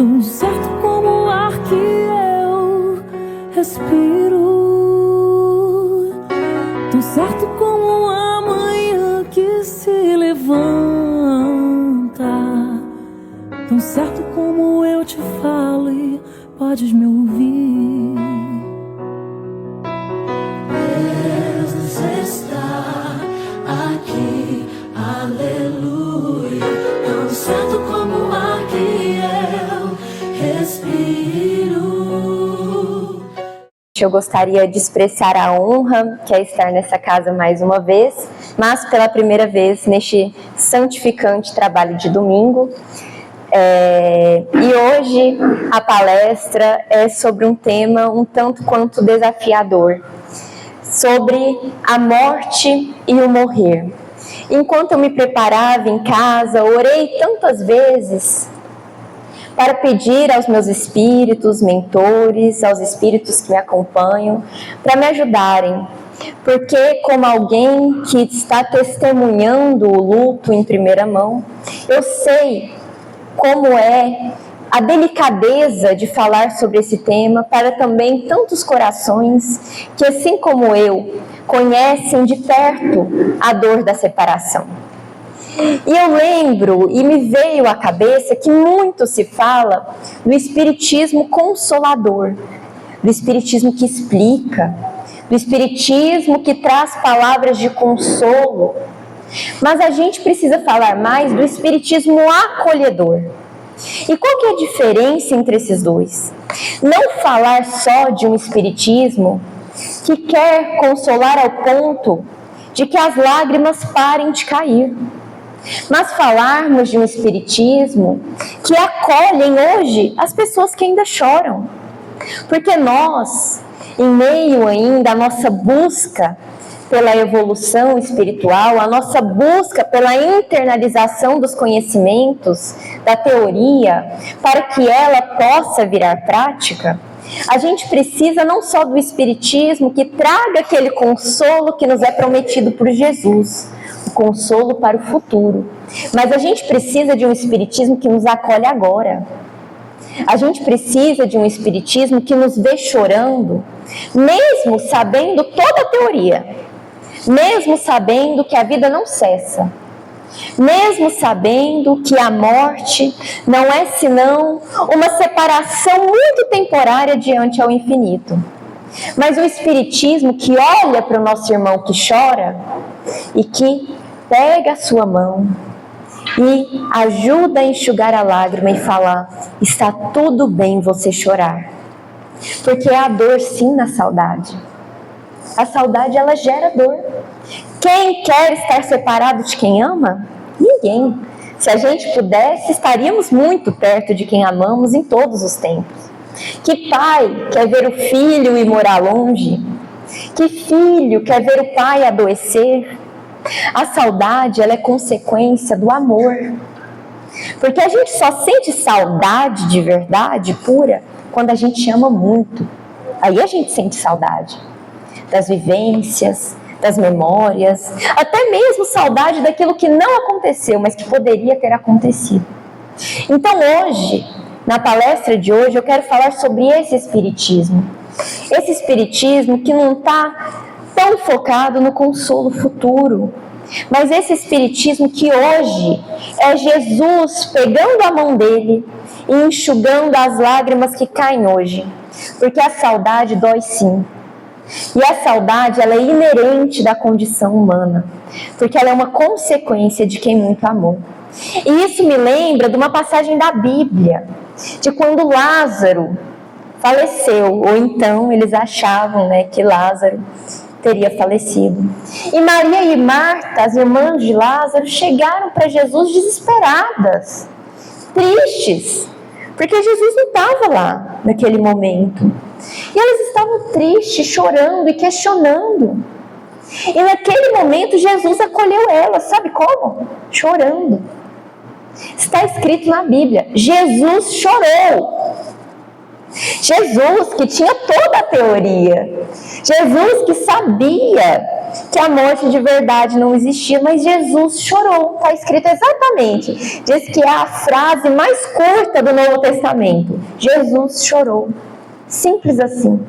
tão certo como o ar que eu respiro, tão certo como a manhã que se levanta, tão certo como eu te falo e podes me ouvir. Deus está aqui, aleluia, tão certo como o ar que eu respiro. Eu gostaria de expressar a honra que é estar nessa casa mais uma vez, mas pela primeira vez neste santificante trabalho de domingo. E hoje a palestra é sobre um tema um tanto quanto desafiador, sobre a morte e o morrer. Enquanto eu me preparava em casa, orei tantas vezes para pedir aos meus espíritos, mentores, aos espíritos que me acompanham, para me ajudarem. Porque, como alguém que está testemunhando o luto em primeira mão, eu sei como é a delicadeza de falar sobre esse tema para também tantos corações que, assim como eu, conhecem de perto a dor da separação. E eu lembro, e me veio à cabeça, que muito se fala do espiritismo consolador, do espiritismo que explica, do espiritismo que traz palavras de consolo. Mas a gente precisa falar mais do espiritismo acolhedor. E qual que é a diferença entre esses dois? Não falar só de um espiritismo que quer consolar ao ponto de que as lágrimas parem de cair, mas falarmos de um espiritismo que acolhem hoje as pessoas que ainda choram. Porque nós, em meio ainda à nossa busca pela evolução espiritual, a nossa busca pela internalização dos conhecimentos, da teoria, para que ela possa virar prática, a gente precisa não só do espiritismo que traga aquele consolo que nos é prometido por Jesus, o consolo para o futuro, mas a gente precisa de um espiritismo que nos acolhe agora. A gente precisa de um espiritismo que nos vê chorando, mesmo sabendo toda a teoria, mesmo sabendo que a vida não cessa, mesmo sabendo que a morte não é senão uma separação muito temporária diante ao infinito. Mas o espiritismo que olha para o nosso irmão que chora e que pega a sua mão e ajuda a enxugar a lágrima e falar: está tudo bem você chorar. Porque há dor sim na saudade. A saudade, ela gera dor. Quem quer estar separado de quem ama? Ninguém. Se a gente pudesse, estaríamos muito perto de quem amamos em todos os tempos. Que pai quer ver o filho ir morar longe? Que filho quer ver o pai adoecer? A saudade, ela é consequência do amor. Porque a gente só sente saudade de verdade, pura, quando a gente ama muito. Aí a gente sente saudade das vivências, das memórias, até mesmo saudade daquilo que não aconteceu, mas que poderia ter acontecido. Então hoje, na palestra de hoje, eu quero falar sobre esse espiritismo. Esse espiritismo que não está tão focado no consolo futuro, mas esse espiritismo que hoje é Jesus pegando a mão dele e enxugando as lágrimas que caem hoje, porque a saudade dói sim. E a saudade, ela é inerente da condição humana, porque ela é uma consequência de quem muito amou. E isso me lembra de uma passagem da Bíblia, de quando Lázaro faleceu, ou então eles achavam, que Lázaro teria falecido. E Maria e Marta, as irmãs de Lázaro, chegaram para Jesus desesperadas, tristes, porque Jesus não estava lá naquele momento. E elas estavam tristes, chorando e questionando. E naquele momento Jesus acolheu elas, sabe como? Chorando. Está escrito na Bíblia, Jesus chorou. Jesus que tinha toda a teoria. Jesus que sabia que a morte de verdade não existia, mas Jesus chorou. Está escrito exatamente. Diz que é a frase mais curta do Novo Testamento. Jesus chorou. Simples assim.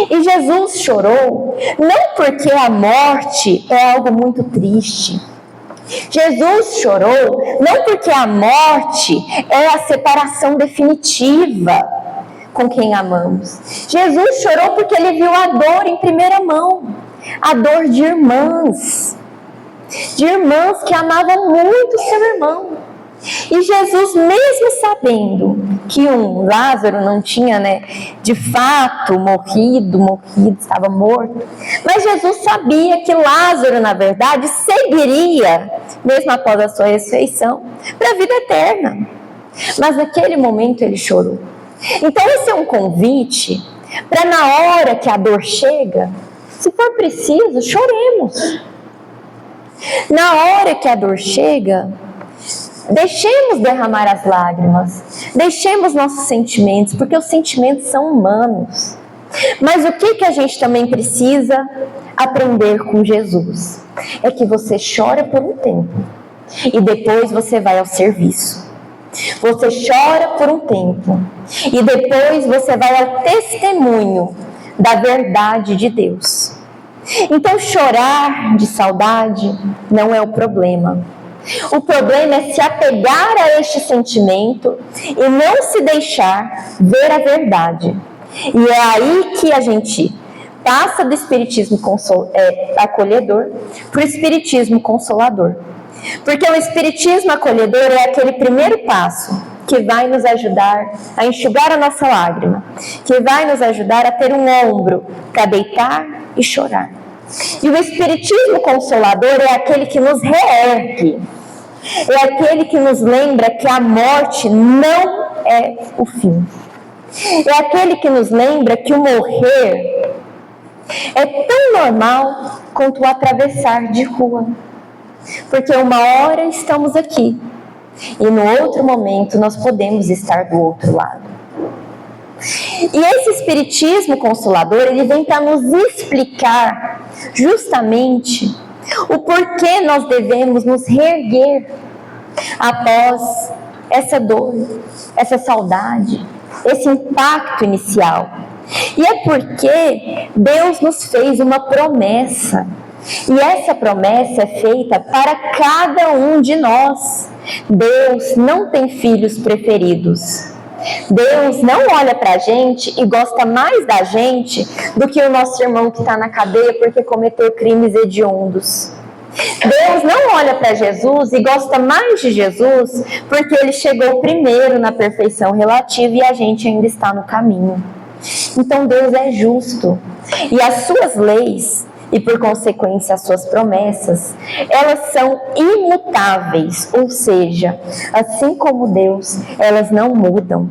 E Jesus chorou não porque a morte é algo muito triste. Jesus chorou não porque a morte é a separação definitiva com quem amamos. Jesus chorou porque ele viu a dor em primeira mão, a dor de irmãs que amavam muito seu irmão. E Jesus, mesmo sabendo que Lázaro não tinha, de fato morrido, estava morto, mas Jesus sabia que Lázaro, na verdade, seguiria, mesmo após a sua ressurreição, para a vida eterna. Mas naquele momento ele chorou. Então esse é um convite para, na hora que a dor chega, se for preciso, choremos. Na hora que a dor chega, deixemos derramar as lágrimas, deixemos nossos sentimentos, porque os sentimentos são humanos. Mas o que a gente também precisa aprender com Jesus? É que você chora por um tempo e depois você vai ao serviço. Você chora por um tempo e depois você vai ao testemunho da verdade de Deus. Então chorar de saudade não é o problema. O problema é se apegar a este sentimento e não se deixar ver a verdade. E é aí que a gente passa do espiritismo acolhedor para o espiritismo consolador. Porque o espiritismo acolhedor é aquele primeiro passo que vai nos ajudar a enxugar a nossa lágrima, que vai nos ajudar a ter um ombro para deitar e chorar. E o espiritismo consolador é aquele que nos reergue, é aquele que nos lembra que a morte não é o fim. É aquele que nos lembra que o morrer é tão normal quanto o atravessar de rua. Porque uma hora estamos aqui e no outro momento nós podemos estar do outro lado. E esse espiritismo consolador, ele vem para nos explicar justamente o porquê nós devemos nos reerguer após essa dor, essa saudade, esse impacto inicial. E é porque Deus nos fez uma promessa. E essa promessa é feita para cada um de nós. Deus não tem filhos preferidos. Deus não olha para a gente e gosta mais da gente do que o nosso irmão que está na cadeia porque cometeu crimes hediondos. Deus não olha para Jesus e gosta mais de Jesus porque ele chegou primeiro na perfeição relativa e a gente ainda está no caminho. Então Deus é justo e as suas leis e por consequência as suas promessas, elas são imutáveis, ou seja, assim como Deus, elas não mudam.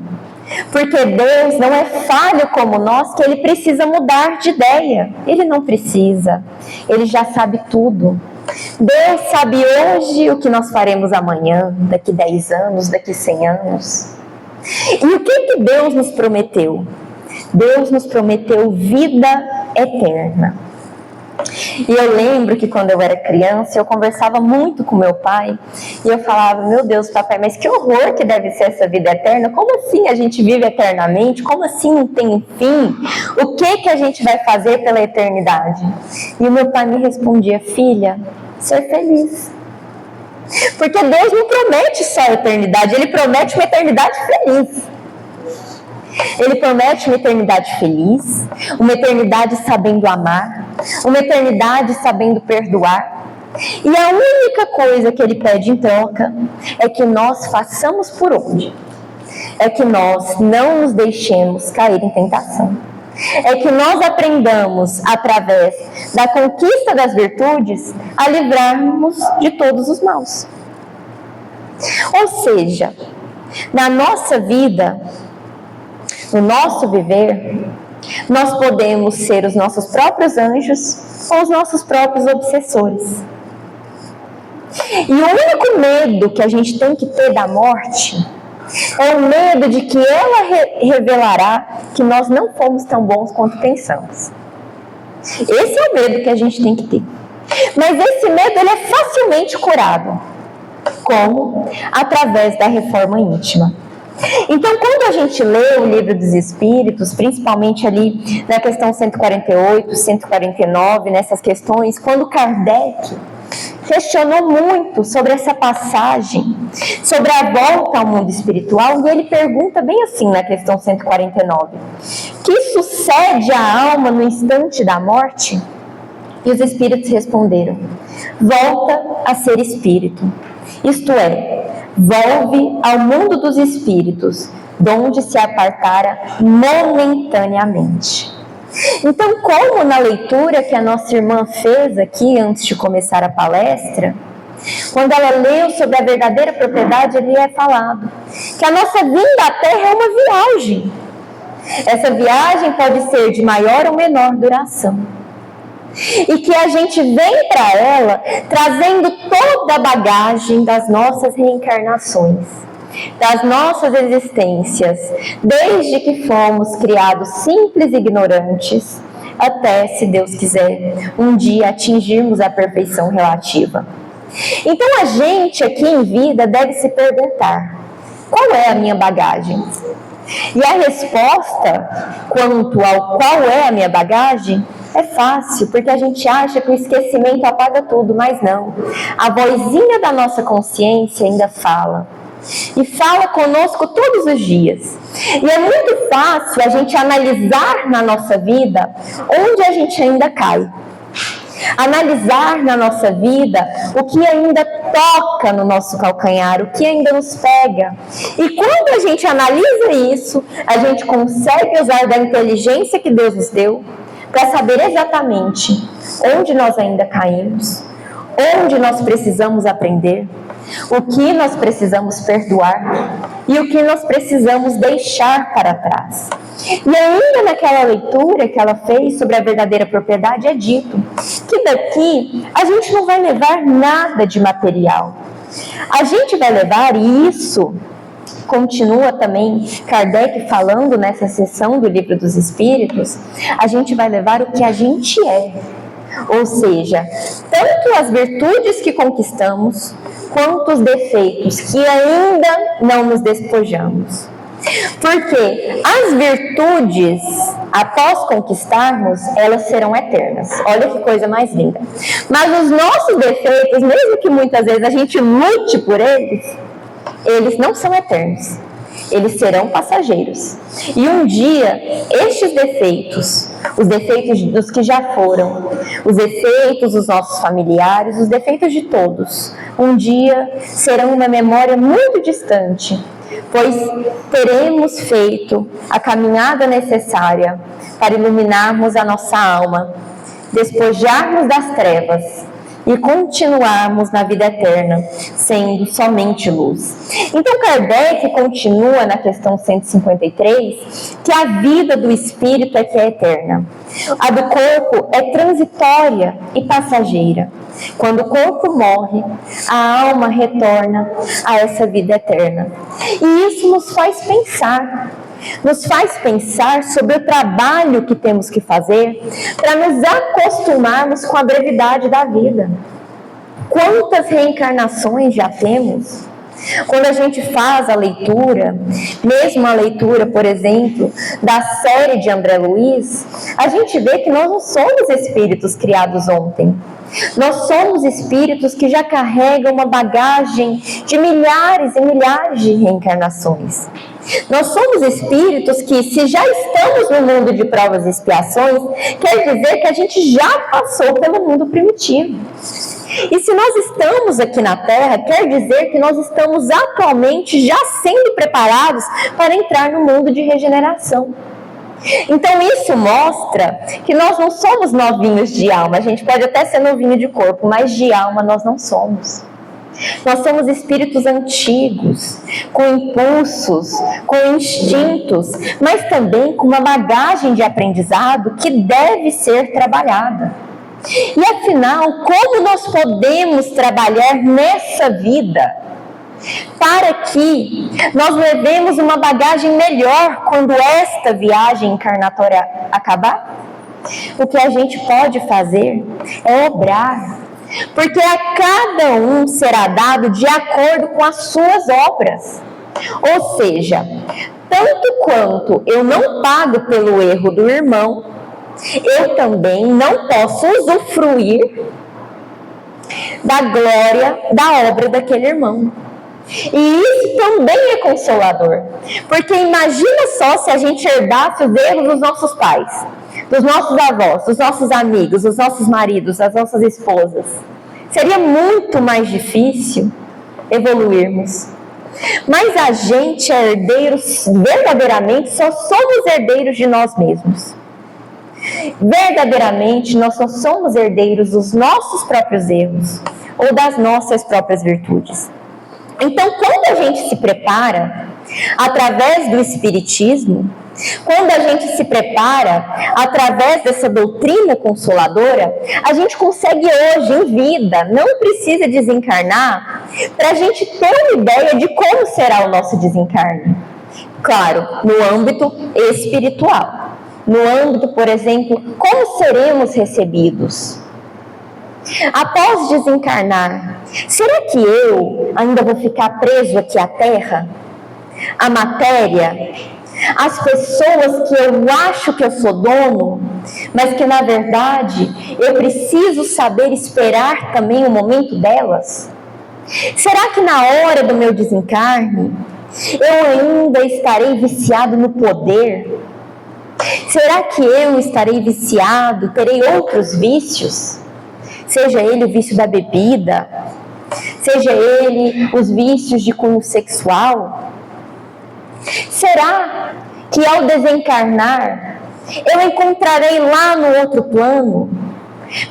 Porque Deus não é falho como nós, que ele precisa mudar de ideia. Ele não precisa, ele já sabe tudo. Deus sabe hoje o que nós faremos amanhã, daqui 10 anos, daqui 100 anos. E o que Deus nos prometeu? Deus nos prometeu vida eterna. E eu lembro que quando eu era criança, eu conversava muito com meu pai e eu falava, meu Deus, papai, mas que horror que deve ser essa vida eterna, como assim a gente vive eternamente, como assim não tem fim, o que a gente vai fazer pela eternidade? E o meu pai me respondia, filha, ser feliz. Porque Deus não promete só a eternidade, ele promete uma eternidade feliz. Ele promete uma eternidade feliz, uma eternidade sabendo amar, uma eternidade sabendo perdoar. E a única coisa que ele pede em troca é que nós façamos por onde? É que nós não nos deixemos cair em tentação. É que nós aprendamos, através da conquista das virtudes, a livrarmos de todos os maus. Ou seja, na nossa vida, no nosso viver, nós podemos ser os nossos próprios anjos ou os nossos próprios obsessores. E o único medo que a gente tem que ter da morte É o medo de que ela revelará que nós não fomos tão bons quanto pensamos. Esse é o medo que a gente tem que ter. Mas esse medo ele é facilmente curado. Como? Através da reforma íntima. Então, quando a gente lê o Livro dos Espíritos, principalmente ali na questão 148, 149, nessas questões, quando Kardec questionou muito sobre essa passagem, sobre a volta ao mundo espiritual, e ele pergunta bem assim na questão 149, que sucede à alma no instante da morte? E os espíritos responderam, volta a ser espírito, isto é, volve ao mundo dos espíritos, donde se apartara momentaneamente. Então, como na leitura que a nossa irmã fez aqui antes de começar a palestra, quando ela leu sobre a verdadeira propriedade, ali é falado que a nossa vinda à Terra é uma viagem. Essa viagem pode ser de maior ou menor duração. E que a gente vem para ela trazendo toda a bagagem das nossas reencarnações, das nossas existências, desde que fomos criados simples e ignorantes, até, se Deus quiser, um dia atingirmos a perfeição relativa. Então a gente aqui em vida deve se perguntar, qual é a minha bagagem? E a resposta quanto ao qual é a minha bagagem é fácil, porque a gente acha que o esquecimento apaga tudo, mas não. A vozinha da nossa consciência ainda fala. E fala conosco todos os dias. E é muito fácil a gente analisar na nossa vida onde a gente ainda cai. Analisar na nossa vida o que ainda toca no nosso calcanhar, o que ainda nos pega. E quando a gente analisa isso, a gente consegue usar da inteligência que Deus nos deu para saber exatamente onde nós ainda caímos, onde nós precisamos aprender, o que nós precisamos perdoar e o que nós precisamos deixar para trás. E ainda naquela leitura que ela fez sobre a verdadeira propriedade é dito que daqui a gente não vai levar nada de material. A gente vai levar, e isso continua também Kardec falando nessa sessão do Livro dos Espíritos, a gente vai levar o que a gente é. Ou seja, tanto as virtudes que conquistamos, quanto os defeitos que ainda não nos despojamos. Porque as virtudes, após conquistarmos, elas serão eternas. Olha que coisa mais linda. Mas os nossos defeitos, mesmo que muitas vezes a gente lute por eles não são eternos. Eles serão passageiros. E um dia, estes defeitos, os defeitos dos que já foram, os defeitos dos nossos familiares, os defeitos de todos, um dia serão uma memória muito distante, pois teremos feito a caminhada necessária para iluminarmos a nossa alma, despojarmos das trevas e continuarmos na vida eterna, sendo somente luz. Então Kardec continua na questão 153, que a vida do espírito é que é eterna. A do corpo é transitória e passageira. Quando o corpo morre, a alma retorna a essa vida eterna. E isso nos faz pensar sobre o trabalho que temos que fazer para nos acostumarmos com a brevidade da vida. Quantas reencarnações já temos? Quando a gente faz a leitura, mesmo a leitura, por exemplo, da série de André Luiz, a gente vê que nós não somos espíritos criados ontem. Nós somos espíritos que já carregam uma bagagem de milhares e milhares de reencarnações. Nós somos espíritos que, se já estamos no mundo de provas e expiações, quer dizer que a gente já passou pelo mundo primitivo. E se nós estamos aqui na Terra, quer dizer que nós estamos atualmente já sendo preparados para entrar no mundo de regeneração. Então isso mostra que nós não somos novinhos de alma. A gente pode até ser novinho de corpo, mas de alma nós não somos. Nós somos espíritos antigos, com impulsos, com instintos, mas também com uma bagagem de aprendizado que deve ser trabalhada. E afinal, como nós podemos trabalhar nessa vida para que nós levemos uma bagagem melhor quando esta viagem encarnatória acabar? O que a gente pode fazer é obrar, porque a cada um será dado de acordo com as suas obras. Ou seja, tanto quanto eu não pago pelo erro do irmão, eu também não posso usufruir da glória da obra daquele irmão. E isso também é consolador, porque imagina só se a gente herdasse os erros dos nossos pais, dos nossos avós, dos nossos amigos, dos nossos maridos, das nossas esposas. Seria muito mais difícil evoluirmos. Mas a gente é herdeiros, verdadeiramente, só somos herdeiros de nós mesmos. Verdadeiramente, nós só somos herdeiros dos nossos próprios erros ou das nossas próprias virtudes. Então, quando a gente se prepara através do Espiritismo, quando a gente se prepara através dessa doutrina consoladora, a gente consegue hoje, em vida, não precisa desencarnar, para a gente ter uma ideia de como será o nosso desencarne. Claro, no âmbito espiritual. No âmbito, por exemplo, como seremos recebidos? Após desencarnar, será que eu ainda vou ficar preso aqui à Terra? À matéria? As pessoas que eu acho que eu sou dono, mas que na verdade eu preciso saber esperar também o momento delas? Será que na hora do meu desencarne eu ainda estarei viciado no poder? Será que eu estarei viciado, terei outros vícios? Seja ele o vício da bebida, seja ele os vícios de cunho sexual? Será que ao desencarnar, eu encontrarei lá no outro plano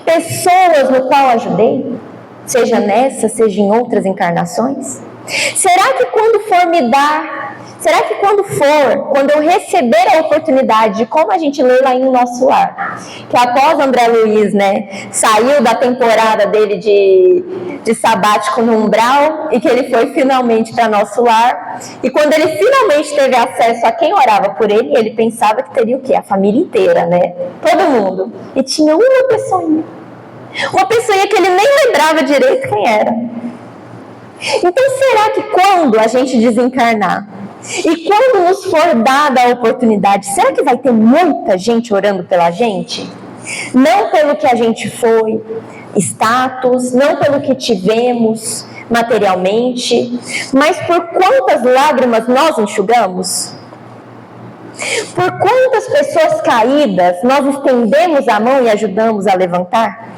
pessoas no qual ajudei? Seja nessa, seja em outras encarnações? Será que quando for me dar, quando eu receber a oportunidade de, como a gente lê lá em Nosso Lar, que após André Luiz, saiu da temporada dele de sabático no umbral e que ele foi finalmente para Nosso Lar, e quando ele finalmente teve acesso a quem orava por ele, ele pensava que teria o quê? A família inteira, todo mundo, e tinha uma pessoinha que ele nem lembrava direito quem era. Então, será que quando a gente desencarnar e quando nos for dada a oportunidade, será que vai ter muita gente orando pela gente? Não pelo que a gente foi, status, não pelo que tivemos materialmente, mas por quantas lágrimas nós enxugamos? Por quantas pessoas caídas nós estendemos a mão e ajudamos a levantar?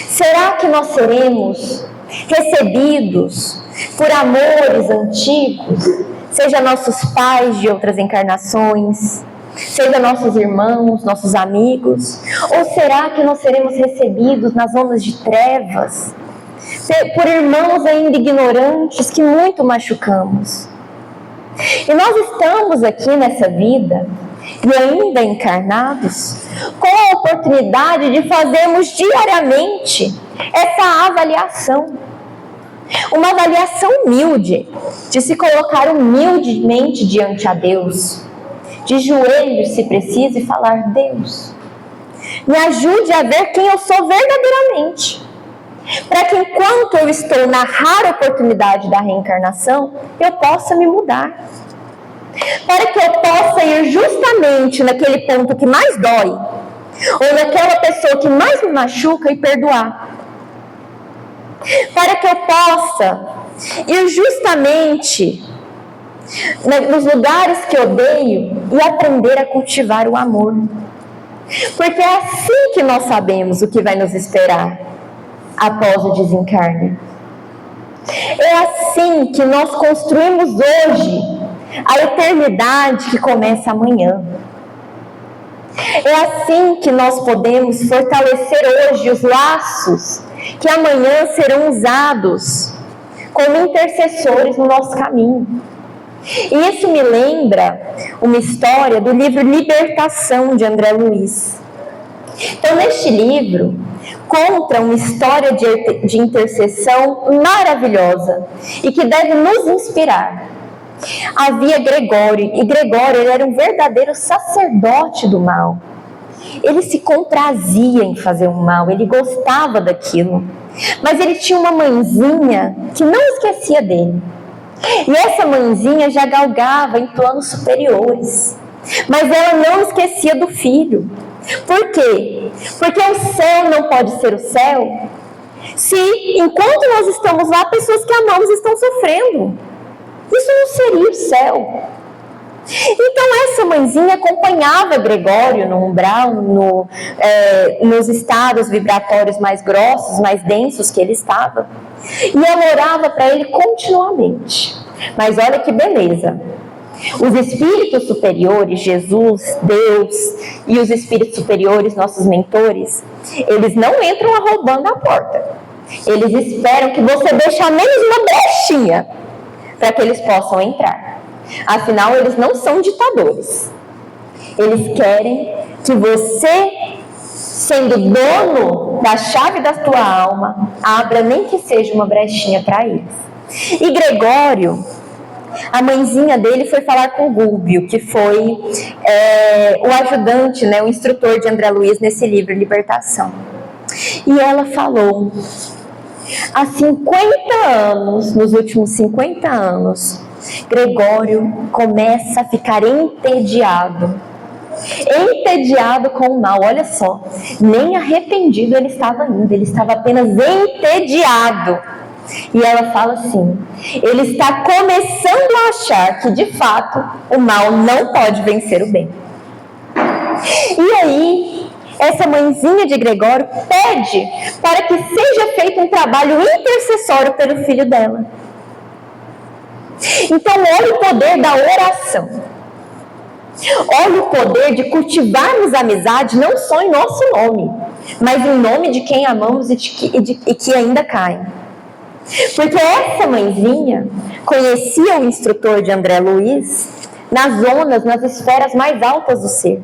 Será que nós seremos recebidos por amores antigos, seja nossos pais de outras encarnações, seja nossos irmãos, nossos amigos? Ou será que nós seremos recebidos nas ondas de trevas, por irmãos ainda ignorantes que muito machucamos? E nós estamos aqui nessa vida, e ainda encarnados, com a oportunidade de fazermos diariamente essa avaliação. Uma avaliação humilde, de se colocar humildemente diante a Deus, de joelhos se precisa, e falar: Deus, me ajude a ver quem eu sou verdadeiramente, para que enquanto eu estou na rara oportunidade da reencarnação, eu possa me mudar, para que eu possa ir justamente naquele ponto que mais dói, ou naquela pessoa que mais me machuca, e perdoar, para que eu possa ir justamente nos lugares que odeio e aprender a cultivar o amor, porque é assim que nós sabemos o que vai nos esperar após o desencarne. É assim que nós construímos hoje a eternidade que começa amanhã. É assim que nós podemos fortalecer hoje os laços que amanhã serão usados como intercessores no nosso caminho. E isso me lembra uma história do livro Libertação, de André Luiz. Então, neste livro, conta uma história de intercessão maravilhosa e que deve nos inspirar. Havia Gregório, e Gregório ele era um verdadeiro sacerdote do mal. Ele se comprazia em fazer o mal, ele gostava daquilo. Mas ele tinha uma mãezinha que não esquecia dele. E essa mãezinha já galgava em planos superiores. Mas ela não esquecia do filho. Por quê? Porque o céu não pode ser o céu se, enquanto nós estamos lá, pessoas que amamos estão sofrendo. Isso não seria o céu. Então essa mãezinha acompanhava Gregório no umbral, nos estados vibratórios mais grossos, mais densos que ele estava. E ela orava para ele continuamente. Mas olha que beleza. Os espíritos superiores, Jesus, Deus e os espíritos superiores, nossos mentores, eles não entram arrombando a porta. Eles esperam que você deixe ao menos uma brechinha para que eles possam entrar. Afinal, eles não são ditadores. Eles querem que você, sendo dono da chave da tua alma, abra nem que seja uma brechinha para eles. E Gregório, a mãezinha dele foi falar com Gúbio, que foi o ajudante, o instrutor de André Luiz nesse livro, Libertação. E ela falou: há 50 anos, nos últimos 50 anos, Gregório começa a ficar entediado com o mal. Olha só, nem arrependido ele estava ainda, ele estava apenas entediado. E ela fala assim: ele está começando a achar que de fato o mal não pode vencer o bem. E aí essa mãezinha de Gregório pede para que seja feito um trabalho intercessório pelo filho dela. Então olha o poder da oração. Olha o poder de cultivarmos a amizade não só em nosso nome, mas em nome de quem amamos e que ainda cai. Porque essa mãezinha conhecia o instrutor de André Luiz nas zonas, nas esferas mais altas do ser.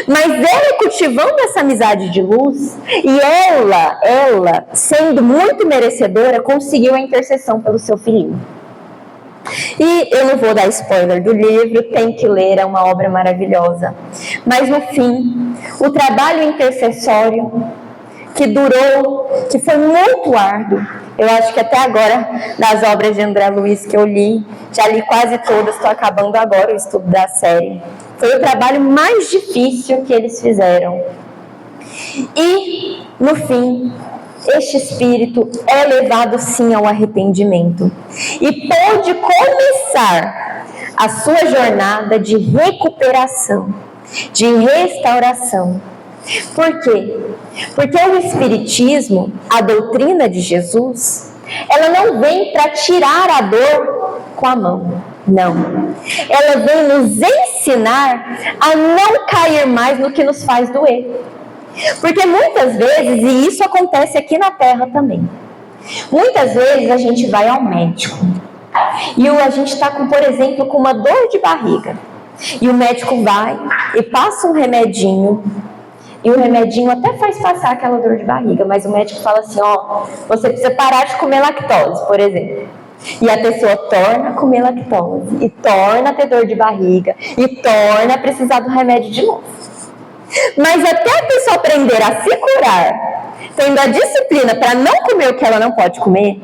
Mas ela, cultivando essa amizade de luz, e ela, sendo muito merecedora, conseguiu a intercessão pelo seu filhinho. E eu não vou dar spoiler do livro, tem que ler, é uma obra maravilhosa. Mas no fim, o trabalho intercessório que foi muito árduo, eu acho que até agora, das obras de André Luiz que eu li, já li quase todas, estou acabando agora o estudo da série. Foi o trabalho mais difícil que eles fizeram. E, no fim, este espírito é levado sim ao arrependimento e pode começar a sua jornada de recuperação, de restauração. Por quê? Porque o Espiritismo, a doutrina de Jesus, ela não vem para tirar a dor com a mão, não. Ela vem nos ensinar a não cair mais no que nos faz doer. Porque muitas vezes, e isso acontece aqui na Terra também, muitas vezes a gente vai ao médico e a gente está por exemplo, com uma dor de barriga, e o médico vai e passa um remedinho, e o remedinho até faz passar aquela dor de barriga, mas o médico fala assim: você precisa parar de comer lactose, por exemplo. E a pessoa torna a comer lactose, e torna a ter dor de barriga, e torna a precisar do remédio de novo. Mas até a pessoa aprender a se curar, tendo a disciplina para não comer o que ela não pode comer,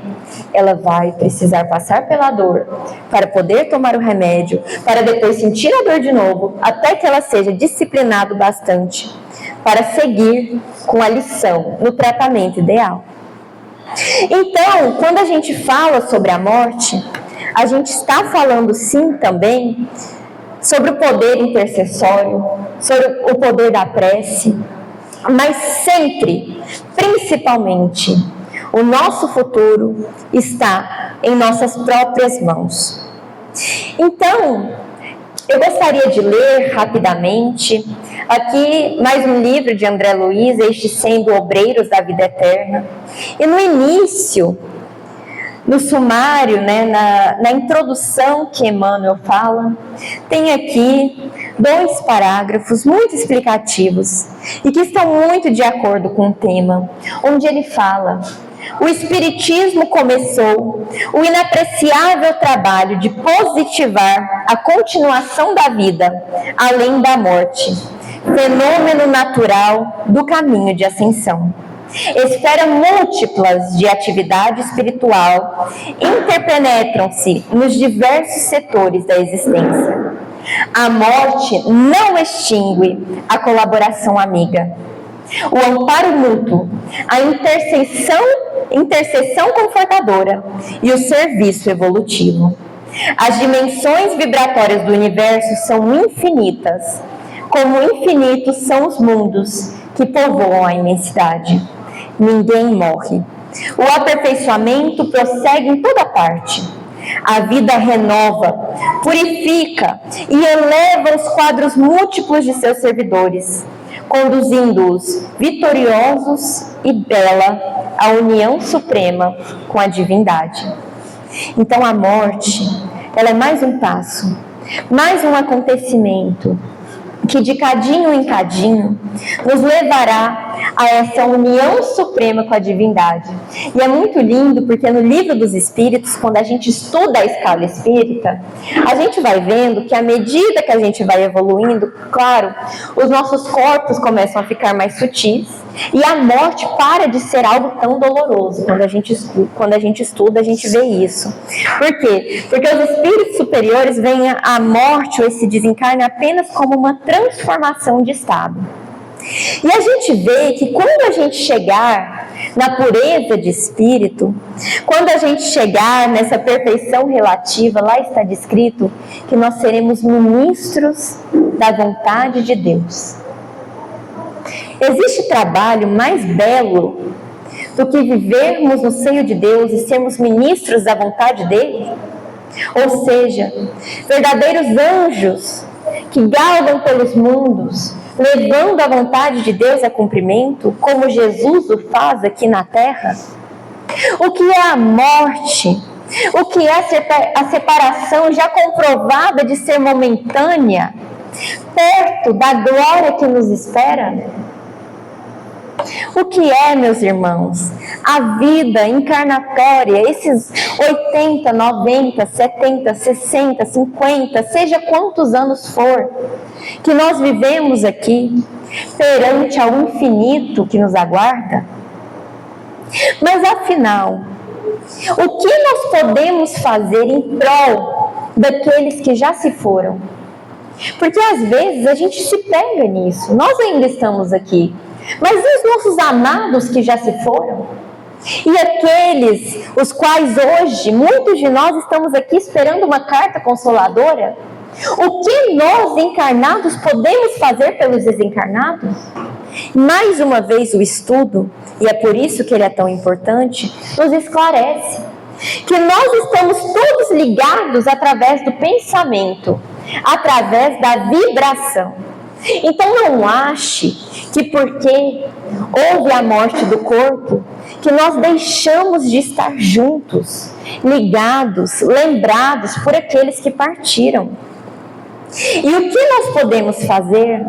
ela vai precisar passar pela dor para poder tomar o remédio, para depois sentir a dor de novo, até que ela seja disciplinada bastante para seguir com a lição no tratamento ideal. Então, quando a gente fala sobre a morte, a gente está falando sim também sobre o poder intercessório, sobre o poder da prece, mas sempre, principalmente, o nosso futuro está em nossas próprias mãos. Então, eu gostaria de ler rapidamente aqui mais um livro de André Luiz, este sendo Obreiros da Vida Eterna. E no início no sumário, né, na introdução que Emmanuel fala, tem aqui 2 parágrafos muito explicativos e que estão muito de acordo com o tema, onde ele fala: o Espiritismo começou o inapreciável trabalho de positivar a continuação da vida além da morte, fenômeno natural do caminho de ascensão. Esferas múltiplas de atividade espiritual interpenetram-se nos diversos setores da existência. A morte não extingue a colaboração amiga, o amparo mútuo, a intercessão confortadora e o serviço evolutivo. As dimensões vibratórias do universo são infinitas, como infinitos são os mundos que povoam a imensidade. Ninguém morre. O aperfeiçoamento prossegue em toda parte. A vida renova, purifica e eleva os quadros múltiplos de seus servidores, conduzindo-os vitoriosos e bela à união suprema com a divindade. Então a morte, ela é mais um passo, mais um acontecimento que de cadinho em cadinho nos levará a essa união suprema com a divindade. E é muito lindo porque no Livro dos Espíritos, quando a gente estuda a escala espírita, a gente vai vendo que à medida que a gente vai evoluindo, claro, os nossos corpos começam a ficar mais sutis e a morte para de ser algo tão doloroso. Quando a gente estuda, a gente vê isso. Por quê? Porque os espíritos superiores veem a morte ou esse desencarne apenas como uma transformação de estado. E a gente vê que quando a gente chegar na pureza de espírito, quando a gente chegar nessa perfeição relativa, lá está descrito que nós seremos ministros da vontade de Deus. Existe trabalho mais belo do que vivermos no seio de Deus e sermos ministros da vontade dele? Ou seja, verdadeiros anjos que galgam pelos mundos, levando a vontade de Deus a cumprimento, como Jesus o faz aqui na terra? O que é a morte? O que é a separação já comprovada de ser momentânea, perto da glória que nos espera? O que é, meus irmãos, a vida encarnatória, esses 80, 90, 70, 60, 50, seja quantos anos for, que nós vivemos aqui, perante ao infinito que nos aguarda? Mas afinal, o que nós podemos fazer em prol daqueles que já se foram? Porque às vezes a gente se pega nisso, nós ainda estamos aqui, mas e os nossos amados que já se foram? E aqueles os quais hoje, muitos de nós estamos aqui esperando uma carta consoladora? O que nós encarnados podemos fazer pelos desencarnados? Mais uma vez o estudo, e é por isso que ele é tão importante, nos esclarece que nós estamos todos ligados através do pensamento, através da vibração. Então não ache que porque houve a morte do corpo, que nós deixamos de estar juntos, ligados, lembrados por aqueles que partiram. E o que nós podemos fazer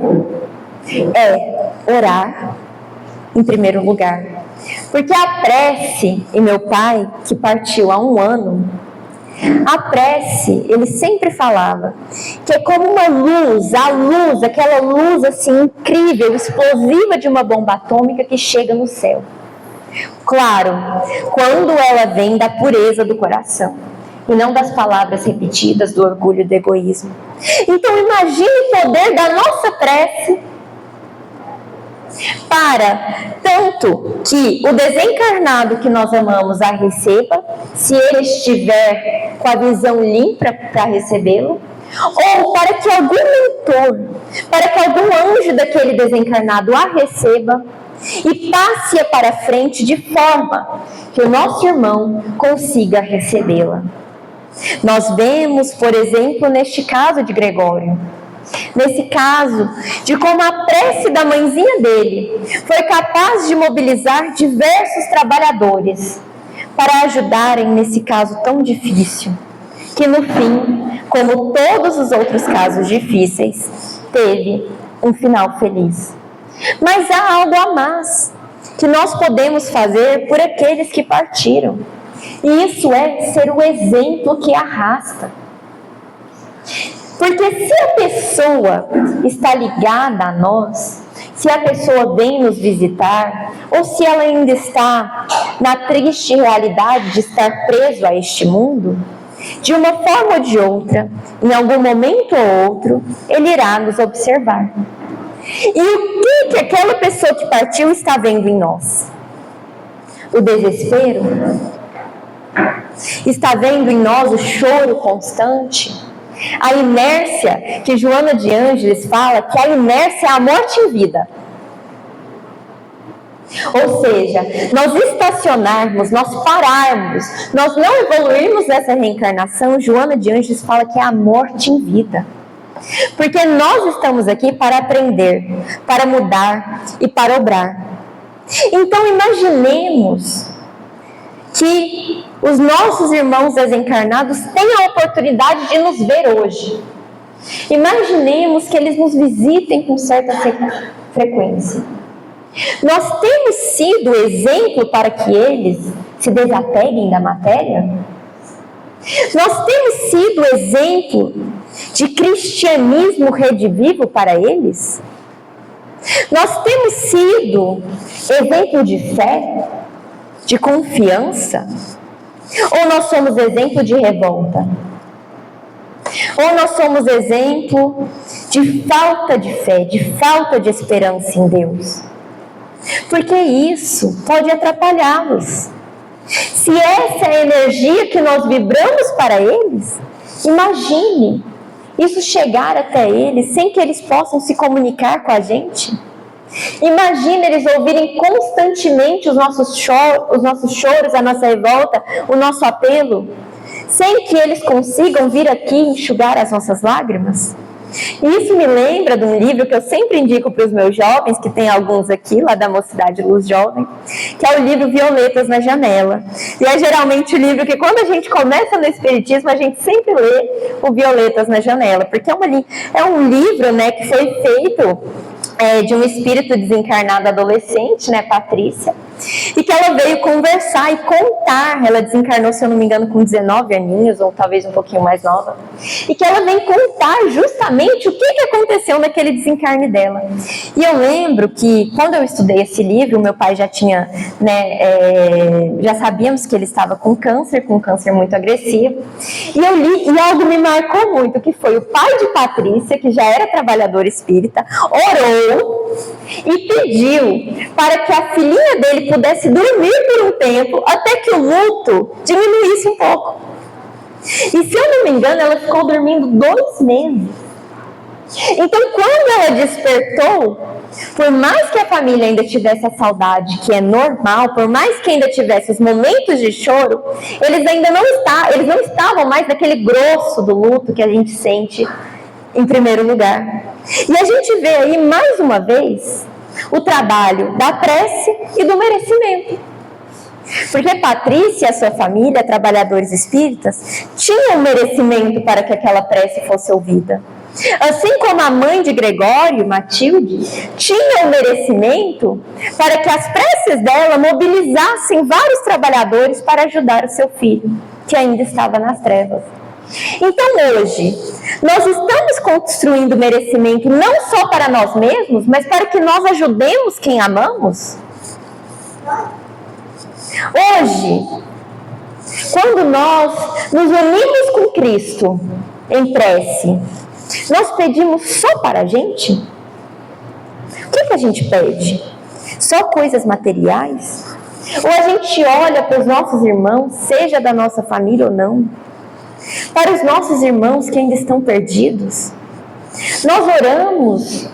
é orar, em primeiro lugar. Porque a prece, e meu pai, que partiu há 1 ano, a prece, ele sempre falava que é como uma luz, a luz, aquela luz assim incrível, explosiva de uma bomba atômica que chega no céu. Claro, quando ela vem da pureza do coração e não das palavras repetidas, do orgulho e do egoísmo. Então imagine o poder da nossa prece para tanto que o desencarnado que nós amamos a receba, se ele estiver com a visão limpa para recebê-lo, ou para que algum mentor, para que algum anjo daquele desencarnado a receba e passe-a para frente de forma que o nosso irmão consiga recebê-la. Nós vemos, por exemplo, neste caso de Gregório, nesse caso, de como a prece da mãezinha dele foi capaz de mobilizar diversos trabalhadores para ajudarem nesse caso tão difícil, que no fim, como todos os outros casos difíceis, teve um final feliz. Mas há algo a mais que nós podemos fazer por aqueles que partiram. E isso é ser o exemplo que arrasta. Porque se a pessoa está ligada a nós, se a pessoa vem nos visitar, ou se ela ainda está na triste realidade de estar preso a este mundo, de uma forma ou de outra, em algum momento ou outro, ele irá nos observar. E o que aquela pessoa que partiu está vendo em nós? O desespero? Está vendo em nós o choro constante? A inércia, que Joana de Ângeles fala que a inércia é a morte em vida. Ou seja, nós estacionarmos, nós pararmos, nós não evoluirmos nessa reencarnação, Joana de Ângeles fala que é a morte em vida. Porque nós estamos aqui para aprender, para mudar e para obrar. Então imaginemos que os nossos irmãos desencarnados têm a oportunidade de nos ver hoje. Imaginemos que eles nos visitem com certa frequência. Nós temos sido exemplo para que eles se desapeguem da matéria? Nós temos sido exemplo de cristianismo redivivo para eles? Nós temos sido exemplo de fé? De confiança? Ou nós somos exemplo de revolta? Ou nós somos exemplo de falta de fé, de falta de esperança em Deus? Porque isso pode atrapalhá-los. Se essa é a energia que nós vibramos para eles, imagine isso chegar até eles sem que eles possam se comunicar com a gente. Imagina eles ouvirem constantemente os nossos choros, a nossa revolta, o nosso apelo, sem que eles consigam vir aqui enxugar as nossas lágrimas. E isso me lembra de um livro que eu sempre indico para os meus jovens, que tem alguns aqui, lá da Mocidade Luz Jovem, que é o livro Violetas na Janela. E é geralmente o livro que, quando a gente começa no Espiritismo, a gente sempre lê o Violetas na Janela, porque é um livro, né, que foi feito de um espírito desencarnado adolescente, né, Patrícia, e que ela veio conversar e contar. Ela desencarnou, se eu não me engano, com 19 aninhos, ou talvez um pouquinho mais nova, e que ela vem contar justamente o que aconteceu naquele desencarne dela. E eu lembro que, quando eu estudei esse livro, meu pai já tinha, já sabíamos que ele estava com câncer muito agressivo, e eu li, e algo me marcou muito, que foi o pai de Patrícia, que já era trabalhador espírita, orou e pediu para que a filhinha dele pudesse dormir por um tempo até que o luto diminuísse um pouco. E se eu não me engano, ela ficou dormindo 2 meses. Então, quando ela despertou, por mais que a família ainda tivesse a saudade, que é normal, por mais que ainda tivesse os momentos de choro, eles não estavam mais naquele grosso do luto que a gente sente em primeiro lugar. E a gente vê aí, mais uma vez, o trabalho da prece e do merecimento. Porque Patrícia e a sua família, trabalhadores espíritas, tinham merecimento para que aquela prece fosse ouvida. Assim como a mãe de Gregório, Matilde, tinha o merecimento para que as preces dela mobilizassem vários trabalhadores para ajudar o seu filho, que ainda estava nas trevas. Então hoje, nós estamos construindo merecimento não só para nós mesmos, mas para que nós ajudemos quem amamos? Hoje, quando nós nos unimos com Cristo em prece, nós pedimos só para a gente? O que a gente pede? Só coisas materiais? Ou a gente olha para os nossos irmãos, seja da nossa família ou não, para os nossos irmãos que ainda estão perdidos? Nós oramos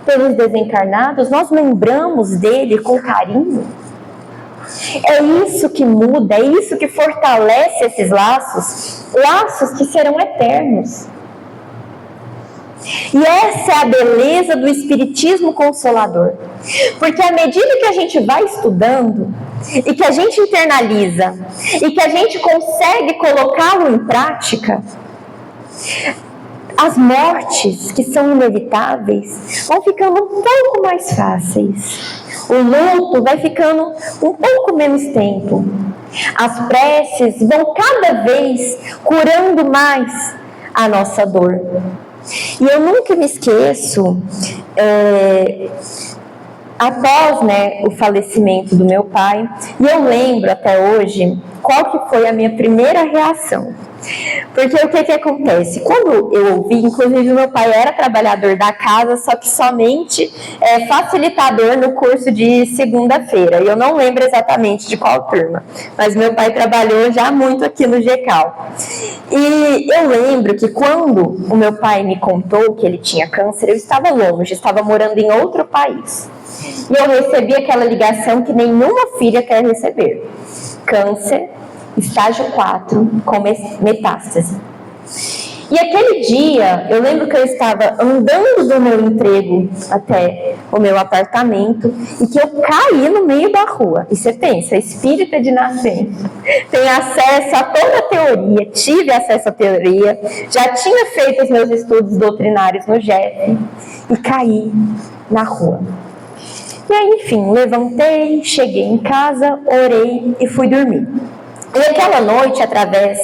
pelos desencarnados, nós lembramos dele com carinho. É isso que muda, é isso que fortalece esses laços que serão eternos. E essa é a beleza do Espiritismo Consolador. Porque à medida que a gente vai estudando, e que a gente internaliza e que a gente consegue colocá-lo em prática, as mortes que são inevitáveis vão ficando um pouco mais fáceis. O luto vai ficando um pouco menos tempo. As preces vão cada vez curando mais a nossa dor. E eu nunca me esqueço, após, né, o falecimento do meu pai, e eu lembro até hoje qual que foi a minha primeira reação. Porque o que acontece? Quando eu ouvi, inclusive meu pai era trabalhador da casa, só que somente facilitador no curso de segunda-feira. E eu não lembro exatamente de qual turma, mas meu pai trabalhou já muito aqui no GECAL. E eu lembro que quando o meu pai me contou que ele tinha câncer, eu estava longe, estava morando em outro país. E eu recebi aquela ligação que nenhuma filha quer receber. Câncer, estágio 4, com metástase. E aquele dia, eu lembro que eu estava andando do meu emprego até o meu apartamento e que eu caí no meio da rua. E você pensa, espírita de nascença, tem acesso a toda a teoria, tive acesso à teoria, já tinha feito os meus estudos doutrinários no GEF e caí na rua. E aí, enfim, levantei, cheguei em casa, orei e fui dormir. E aquela noite, através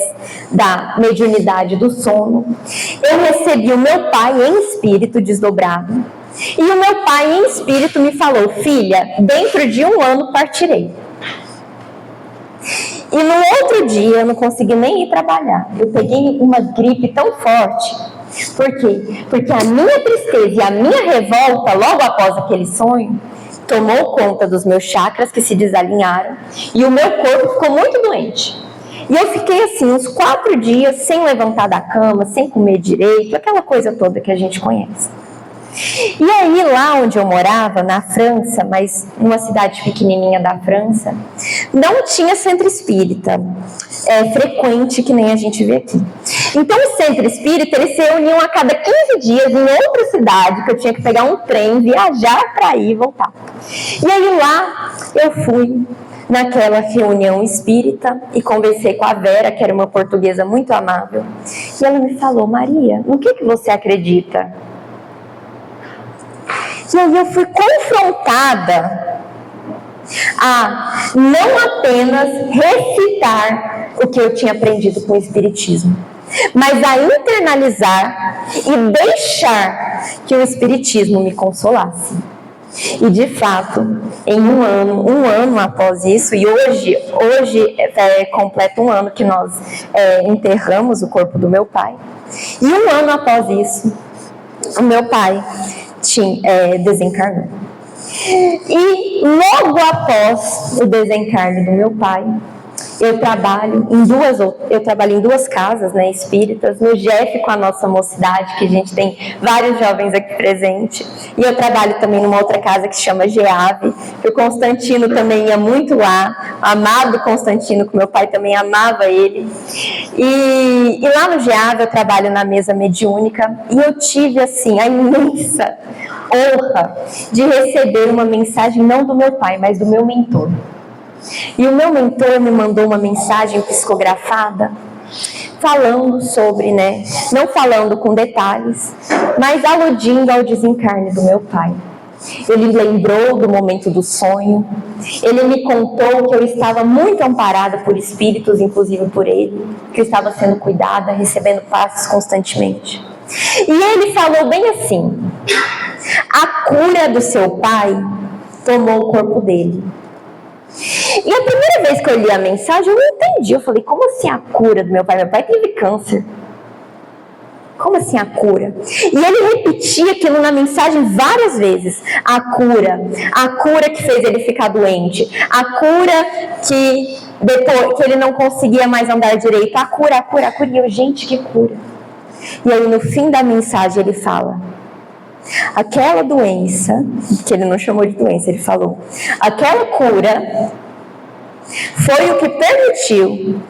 da mediunidade do sono, eu recebi o meu pai em espírito desdobrado. E o meu pai em espírito me falou: filha, dentro de 1 ano partirei. E no outro dia eu não consegui nem ir trabalhar. Eu peguei uma gripe tão forte. Por quê? Porque a minha tristeza e a minha revolta, logo após aquele sonho, tomou conta dos meus chakras que se desalinharam e o meu corpo ficou muito doente. E eu fiquei assim uns 4 dias sem levantar da cama, sem comer direito, aquela coisa toda que a gente conhece. E aí lá onde eu morava, na França, mas numa cidade pequenininha da França, não tinha centro espírita frequente que nem a gente vê aqui. Então o centro espírita, eles se reuniam a cada 15 dias em outra cidade, que eu tinha que pegar um trem, viajar para ir e voltar. E aí lá eu fui naquela reunião espírita e conversei com a Vera, que era uma portuguesa muito amável, e ela me falou: Maria, no que você acredita? E aí eu fui confrontada a não apenas recitar o que eu tinha aprendido com o Espiritismo, mas a internalizar e deixar que o Espiritismo me consolasse. E de fato, em um ano após isso, e hoje completa 1 ano que nós enterramos o corpo do meu pai, e 1 ano após isso, o meu pai desencarnou. E logo após o desencarne do meu pai, eu trabalho em 2 casas, né, espíritas, no GEF com a nossa mocidade, que a gente tem vários jovens aqui presentes, e eu trabalho também numa outra casa que se chama GEAV, que o Constantino também ia muito lá, amado Constantino, que meu pai também amava ele, e lá no GEAV eu trabalho na mesa mediúnica, e eu tive assim a imensa honra de receber uma mensagem não do meu pai, mas do meu mentor. E o meu mentor me mandou uma mensagem psicografada falando sobre, né, não falando com detalhes, mas aludindo ao desencarne do meu pai. Ele lembrou do momento do sonho, ele me contou que eu estava muito amparada por espíritos, inclusive por ele, que eu estava sendo cuidada, recebendo passes constantemente. E ele falou bem assim: a cura do seu pai tomou o corpo dele. E a primeira vez que eu li a mensagem, eu não entendi. Eu falei: como assim a cura do meu pai? Meu pai teve câncer. Como assim a cura? E ele repetia aquilo na mensagem várias vezes. A cura que fez ele ficar doente, a cura que depois que ele não conseguia mais andar direito, a cura. E eu, gente, que cura. E aí no fim da mensagem ele fala: aquela doença, que ele não chamou de doença, ele falou, aquela cura foi o que permitiu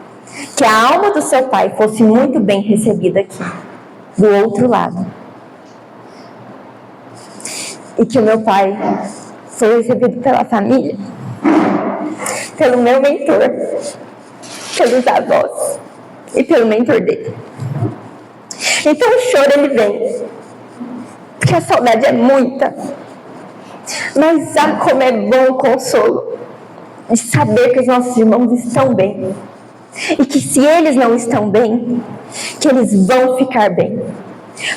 que a alma do seu pai fosse muito bem recebida aqui, do outro lado. E que o meu pai foi recebido pela família pelo meu mentor, pelos avós e pelo mentor dele. Então o choro ele vem, porque a saudade é muita, mas como é bom o consolo de saber que os nossos irmãos estão bem, e que se eles não estão bem, que eles vão ficar bem,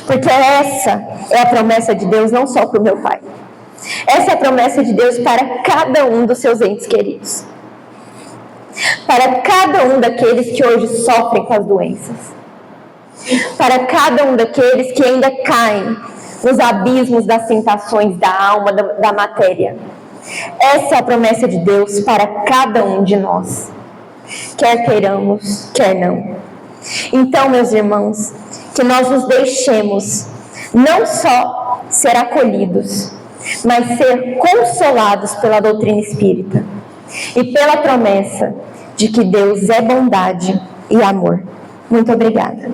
porque essa é a promessa de Deus não só para o meu pai, essa é a promessa de Deus para cada um dos seus entes queridos, para cada um daqueles que hoje sofrem com as doenças, para cada um daqueles que ainda caem nos abismos das tentações da alma, da matéria. Essa é a promessa de Deus para cada um de nós, quer queiramos, quer não. Então, meus irmãos, que nós nos deixemos não só ser acolhidos, mas ser consolados pela doutrina espírita e pela promessa de que Deus é bondade e amor. Muito obrigada.